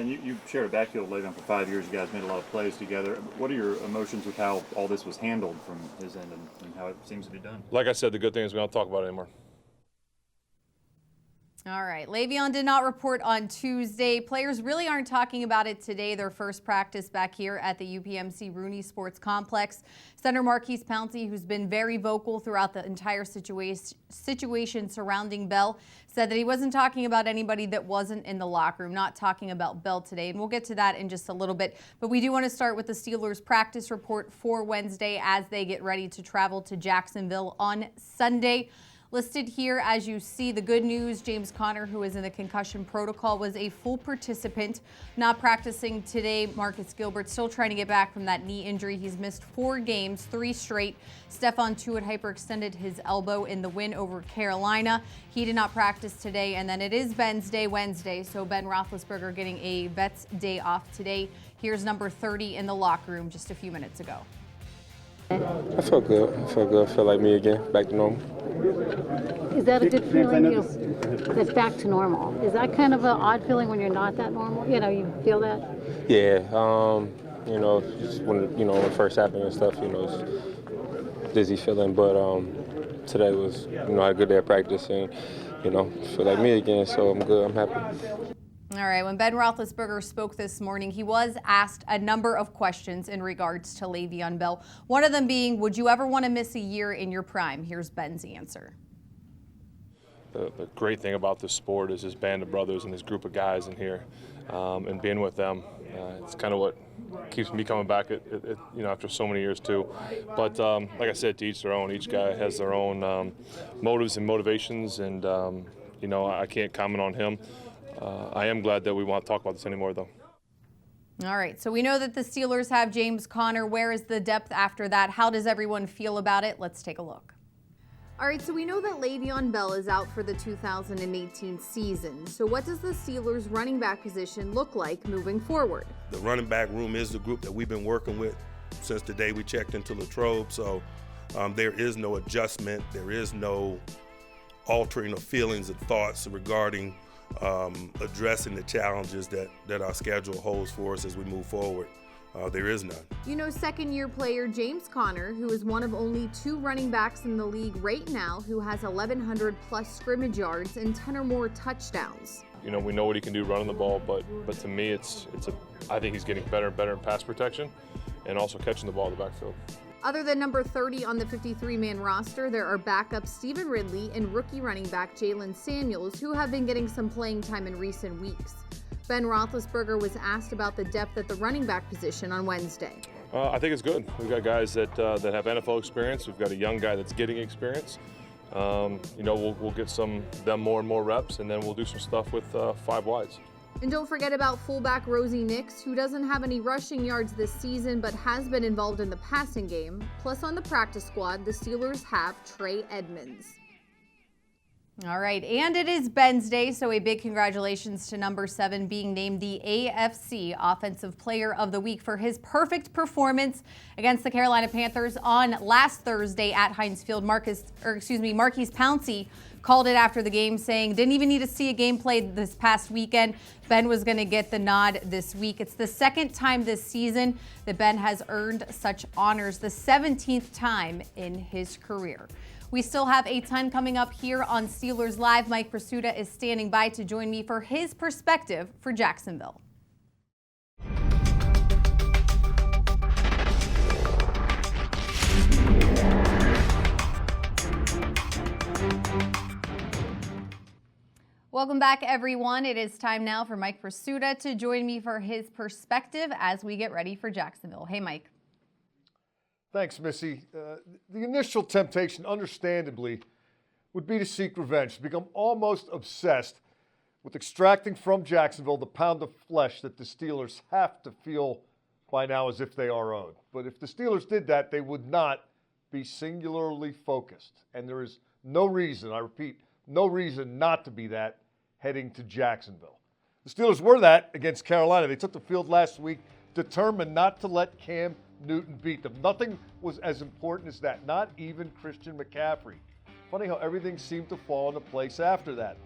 Ben, you shared a backfield with Le'Veon for 5 years. You guys made a lot of plays together. What are your emotions with how all this was handled from his end and how it seems to be done? Like I said, the good thing is we don't talk about it anymore. All right. Le'Veon did not report on Tuesday. Players really aren't talking about it today. Their first practice back here at the UPMC Rooney Sports Complex. Center Marquise Pouncey, who's been very vocal throughout the entire situation surrounding Bell, said that he wasn't talking about anybody that wasn't in the locker room, not talking about Bell today. And we'll get to that in just a little bit. But we do want to start with the Steelers practice report for Wednesday as they get ready to travel to Jacksonville on Sunday. Listed here, as you see, the good news, James Conner, who is in the concussion protocol, was a full participant. Not practicing today. Marcus Gilbert still trying to get back from that knee injury. He's missed 4 games, 3 straight. Stephon Tuitt hyperextended his elbow in the win over Carolina. He did not practice today. And then it is Ben's Day Wednesday, so Ben Roethlisberger getting a vet's day off today. Here's number 30 in the locker room just a few minutes ago. I felt good. I felt like me again, back to normal. Is that a good feeling, that's back to normal? Is that kind of an odd feeling when you're not that normal? You feel that? Yeah, just when it first happened and stuff, it's dizzy feeling. But today was, I had a good day of practice and, feel like me again. So I'm good. I'm happy. All right, when Ben Roethlisberger spoke this morning, he was asked a number of questions in regards to Le'Veon Bell. One of them being, would you ever want to miss a year in your prime? Here's Ben's answer. The great thing about this sport is his band of brothers and his group of guys in here, and being with them. It's kind of what keeps me coming back after so many years too. But like I said, to each their own. Each guy has their own motives and motivations, and I can't comment on him. I am glad that we won't talk about this anymore, though. All right, so we know that the Steelers have James Conner. Where is the depth after that? How does everyone feel about it? Let's take a look. All right, so we know that Le'Veon Bell is out for the 2018 season. So what does the Steelers running back position look like moving forward? The running back room is the group that we've been working with since the day we checked into Latrobe. So there is no adjustment. There is no altering of feelings and thoughts regarding addressing the challenges that our schedule holds for us as we move forward. There is none. Second-year player James Conner, who is one of only 2 running backs in the league right now who has 1,100 plus scrimmage yards and 10 or more touchdowns. We know what he can do running the ball, but to me, I think he's getting better and better in pass protection and also catching the ball in the backfield. Other than number 30 on the 53-man roster, there are backups Stephen Ridley and rookie running back Jalen Samuels, who have been getting some playing time in recent weeks. Ben Roethlisberger was asked about the depth at the running back position on Wednesday. I think it's good. We've got guys that have NFL experience. We've got a young guy that's getting experience. We'll get them more and more reps, and then we'll do some stuff with 5 wides. And don't forget about fullback Rosie Nix, who doesn't have any rushing yards this season but has been involved in the passing game. Plus on the practice squad, the Steelers have Trey Edmonds. All right, and it is Ben's Day, so a big congratulations to number 7 being named the AFC Offensive Player of the Week for his perfect performance against the Carolina Panthers on last Thursday at Heinz Field. Marquise Pouncey called it after the game, saying didn't even need to see a game played this past weekend. Ben was going to get the nod this week. It's the 2nd time this season that Ben has earned such honors, the 17th time in his career. We still have a ton coming up here on Steelers Live. Mike Prisuta is standing by to join me for his perspective for Jacksonville. Welcome back, everyone. It is time now for Mike Prisuta to join me for his perspective as we get ready for Jacksonville. Hey, Mike. Thanks, Missy. The initial temptation, understandably, would be to seek revenge, to become almost obsessed with extracting from Jacksonville the pound of flesh that the Steelers have to feel by now as if they are owed. But if the Steelers did that, they would not be singularly focused. And there is no reason, I repeat, no reason not to be that heading to Jacksonville. The Steelers were that against Carolina. They took the field last week, determined not to let Cam Newton beat them. Nothing was as important as that, not even Christian McCaffrey. Funny how everything seemed to fall into place after that.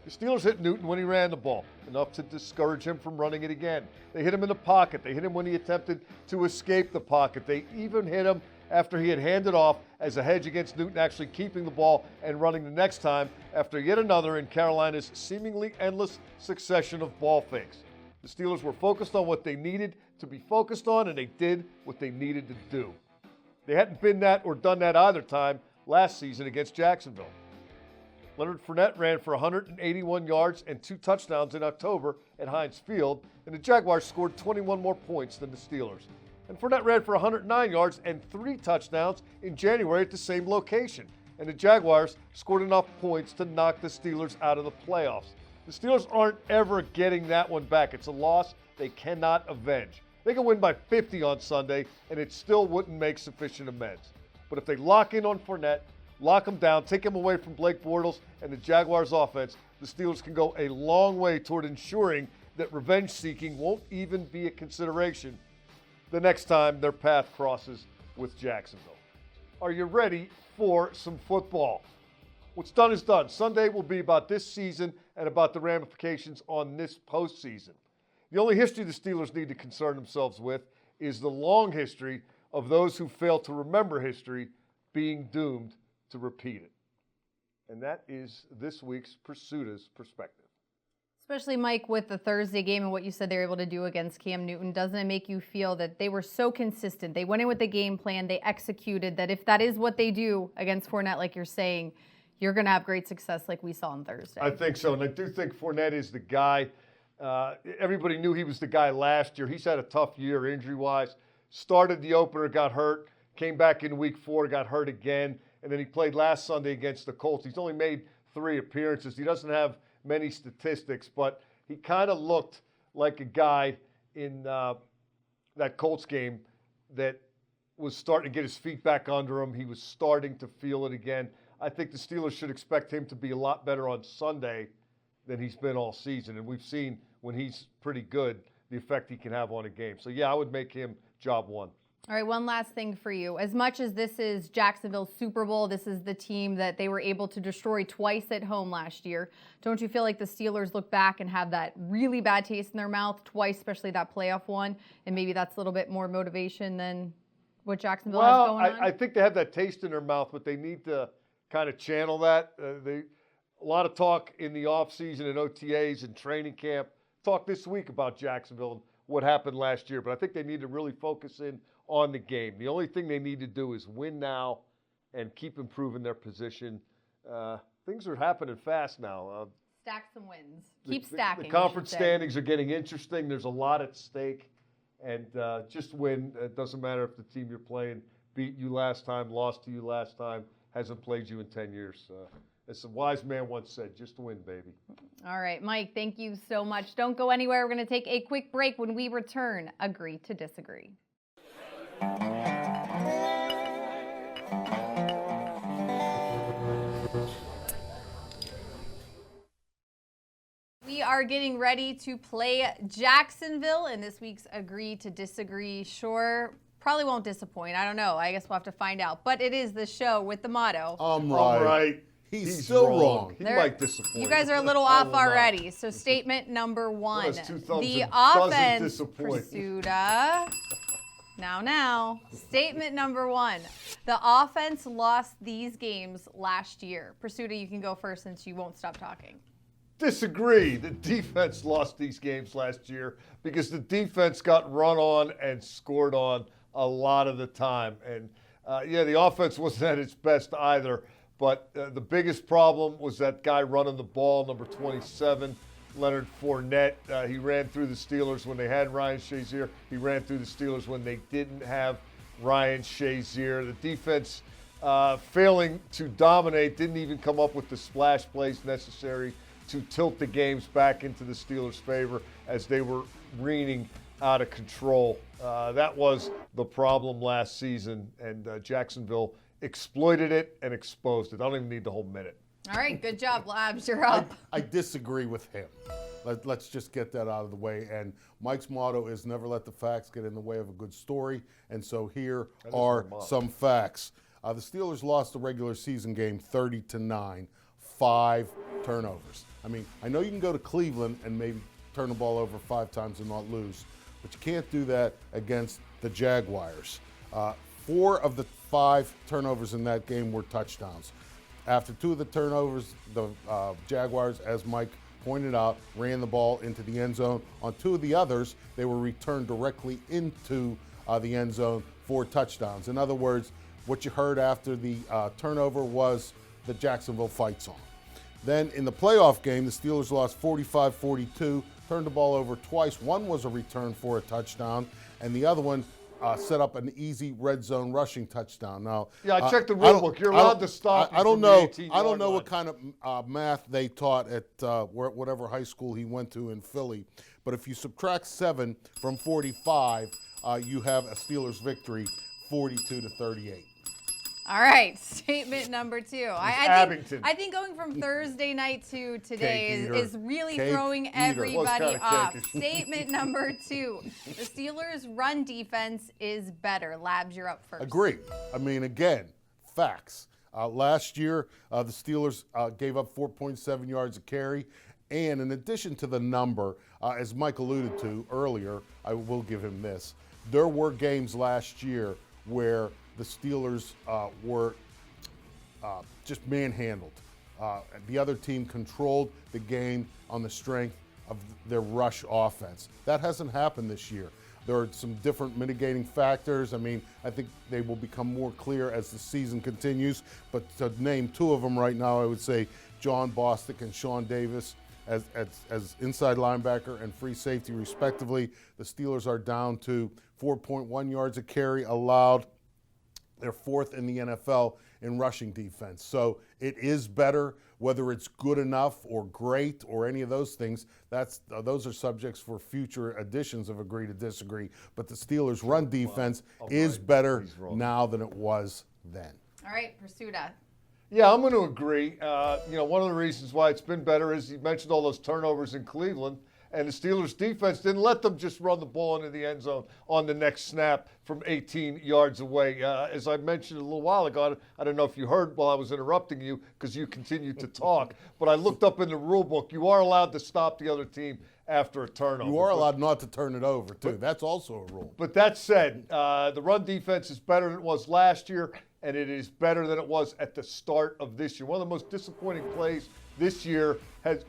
The Steelers hit Newton when he ran the ball, enough to discourage him from running it again. They hit him in the pocket. They hit him when he attempted to escape the pocket. They even hit him after he had handed off as a hedge against Newton actually keeping the ball and running the next time after yet another in Carolina's seemingly endless succession of ball fakes. The Steelers were focused on what they needed to be focused on, and they did what they needed to do. They hadn't been that or done that either time last season against Jacksonville. Leonard Fournette ran for 181 yards and 2 touchdowns in October at Heinz Field, and the Jaguars scored 21 more points than the Steelers. And Fournette ran for 109 yards and 3 touchdowns in January at the same location, and the Jaguars scored enough points to knock the Steelers out of the playoffs. The Steelers aren't ever getting that one back. It's a loss they cannot avenge. They can win by 50 on Sunday, and it still wouldn't make sufficient amends. But if they lock in on Fournette, lock him down, take him away from Blake Bortles and the Jaguars' offense, the Steelers can go a long way toward ensuring that revenge-seeking won't even be a consideration the next time their path crosses with Jacksonville. Are you ready for some football? What's done is done. Sunday will be about this season and about the ramifications on this postseason. The only history the Steelers need to concern themselves with is the long history of those who fail to remember history being doomed to repeat it. And that is this week's Prisuta's Perspective. Especially, Mike, with the Thursday game and what you said they were able to do against Cam Newton, doesn't it make you feel that they were so consistent? They went in with the game plan, they executed, that if that is what they do against Fournette, like you're saying, you're going to have great success like we saw on Thursday. I think so, and I do think Fournette is the guy. Everybody knew he was the guy last year. He's had a tough year injury-wise. Started the opener, got hurt, came back in week 4, got hurt again, and then he played last Sunday against the Colts. He's only made 3 appearances. He doesn't have many statistics, but he kind of looked like a guy in that Colts game that was starting to get his feet back under him. He was starting to feel it again. I think the Steelers should expect him to be a lot better on Sunday than he's been all season, and we've seen when he's pretty good the effect he can have on a game. So, yeah, I would make him job 1. All right, one last thing for you. As much as this is Jacksonville's Super Bowl, this is the team that they were able to destroy twice at home last year. Don't you feel like the Steelers look back and have that really bad taste in their mouth twice, especially that playoff one, and maybe that's a little bit more motivation than what Jacksonville has going on? I think they have that taste in their mouth, but they need to kind of channel that. A lot of talk in the offseason and OTAs and training camp. Talk this week about Jacksonville and what happened last year, but I think they need to really focus in on the game. The only thing they need to do is win now and keep improving their position. Things are happening fast now. Stack some wins. Keep stacking. The conference standings are getting interesting. There's a lot at stake. And just win. It doesn't matter if the team you're playing beat you last time, lost to you last time, hasn't played you in 10 years. As a wise man once said, just win, baby. All right, Mike, thank you so much. Don't go anywhere. We're going to take a quick break. When we return, agree to disagree. We are getting ready to play Jacksonville in this week's Agree to Disagree. Sure, probably won't disappoint. I don't know. I guess we'll have to find out. But it is the show with the motto. I'm right. All right. He's still wrong. He might disappoint. You guys are a little off already. So statement number 1. The offense, Prisuta. Now. Statement number 1. The offense lost these games last year. Prisuta, you can go first since you won't stop talking. Disagree. The defense lost these games last year because the defense got run on and scored on a lot of the time. And, the offense wasn't at its best either. But the biggest problem was that guy running the ball, number 27, Leonard Fournette. He ran through the Steelers when they had Ryan Shazier. He ran through the Steelers when they didn't have Ryan Shazier. The defense failing to dominate, didn't even come up with the splash plays necessary to tilt the games back into the Steelers' favor as they were reeling out of control. That was the problem last season, and Jacksonville exploited it and exposed it. I don't even need the whole minute. All right, good job, Labs. You're up. I disagree with him. Let's just get that out of the way. And Mike's motto is never let the facts get in the way of a good story. And so here are some facts. The Steelers lost the regular season game 30-9, 5 turnovers. I mean, I know you can go to Cleveland and maybe turn the ball over 5 times and not lose, but you can't do that against the Jaguars. 4 of the 5 turnovers in that game were touchdowns. After 2 of the turnovers, the Jaguars, as Mike pointed out, ran the ball into the end zone. On 2 of the others, they were returned directly into the end zone for touchdowns. In other words, what you heard after the turnover was the Jacksonville fight song. Then in the playoff game, the Steelers lost 45-42, turned the ball over twice. One was a return for a touchdown, and the other one set up an easy red zone rushing touchdown. Now, Yeah, I checked the rule book. You're allowed to stop. I don't know. I don't know what kind of math they taught at whatever high school he went to in Philly. But if you subtract 7 from 45, you have a Steelers victory, 42-38. All right, statement number 2. I think going from Thursday night to today is really throwing everybody off. Statement number 2. The Steelers' run defense is better. Labs, you're up first. Agree. I mean, again, facts. Last year, the Steelers gave up 4.7 yards a carry. And in addition to the number, as Mike alluded to earlier, I will give him this. There were games last year where the Steelers were just manhandled. The other team controlled the game on the strength of their rush offense. That hasn't happened this year. There are some different mitigating factors. I mean, I think they will become more clear as the season continues. But to name 2 of them right now, I would say John Bostic and Sean Davis as inside linebacker and free safety respectively. The Steelers are down to 4.1 yards a carry allowed. They're 4th in the NFL in rushing defense. So it is better. Whether it's good enough or great or any of those things, those are subjects for future editions of Agree to Disagree. But the Steelers' run defense is better now than it was then. All right, Prisuta. Yeah, I'm going to agree. One of the reasons why it's been better is you mentioned all those turnovers in Cleveland, and the Steelers' defense didn't let them just run the ball into the end zone on the next snap from 18 yards away. As I mentioned a little while ago, I don't know if you heard while I was interrupting you because you continued to talk, but I looked up in the rule book. You are allowed to stop the other team after a turnover. You are allowed not to turn it over, too. That's also a rule. But that said, the run defense is better than it was last year, and it is better than it was at the start of this year. One of the most disappointing plays this year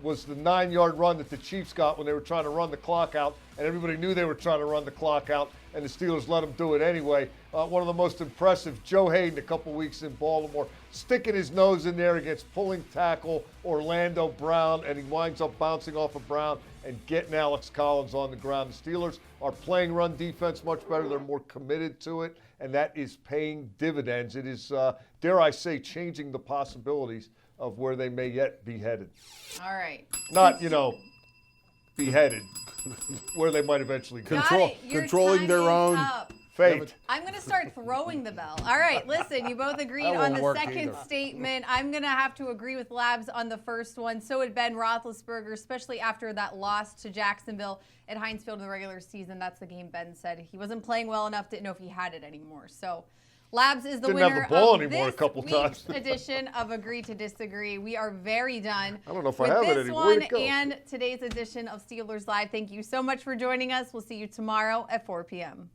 was the 9-yard run that the Chiefs got when they were trying to run the clock out, and everybody knew they were trying to run the clock out, and the Steelers let them do it anyway. One of the most impressive, Joe Hayden, a couple weeks in Baltimore, sticking his nose in there against pulling tackle Orlando Brown, and he winds up bouncing off of Brown and getting Alex Collins on the ground. The Steelers are playing run defense much better. They're more committed to it, and that is paying dividends. It is, dare I say, changing the possibilities of where they may yet be headed. All right. Not, be headed, where they might eventually go. Controlling their own fate. I'm going to start throwing the bell. All right, listen, you both agreed on the second statement. I'm going to have to agree with Labs on the first one. So had Ben Roethlisberger, especially after that loss to Jacksonville at Heinz Field in the regular season. That's the game Ben said he wasn't playing well enough, didn't know if he had it anymore. So Labs is the winner have the ball of anymore this a couple times. edition of Agree to Disagree. We are very done. I don't know if with I have it this anymore. one and today's edition of Steelers Live. Thank you so much for joining us. We'll see you tomorrow at 4 p.m.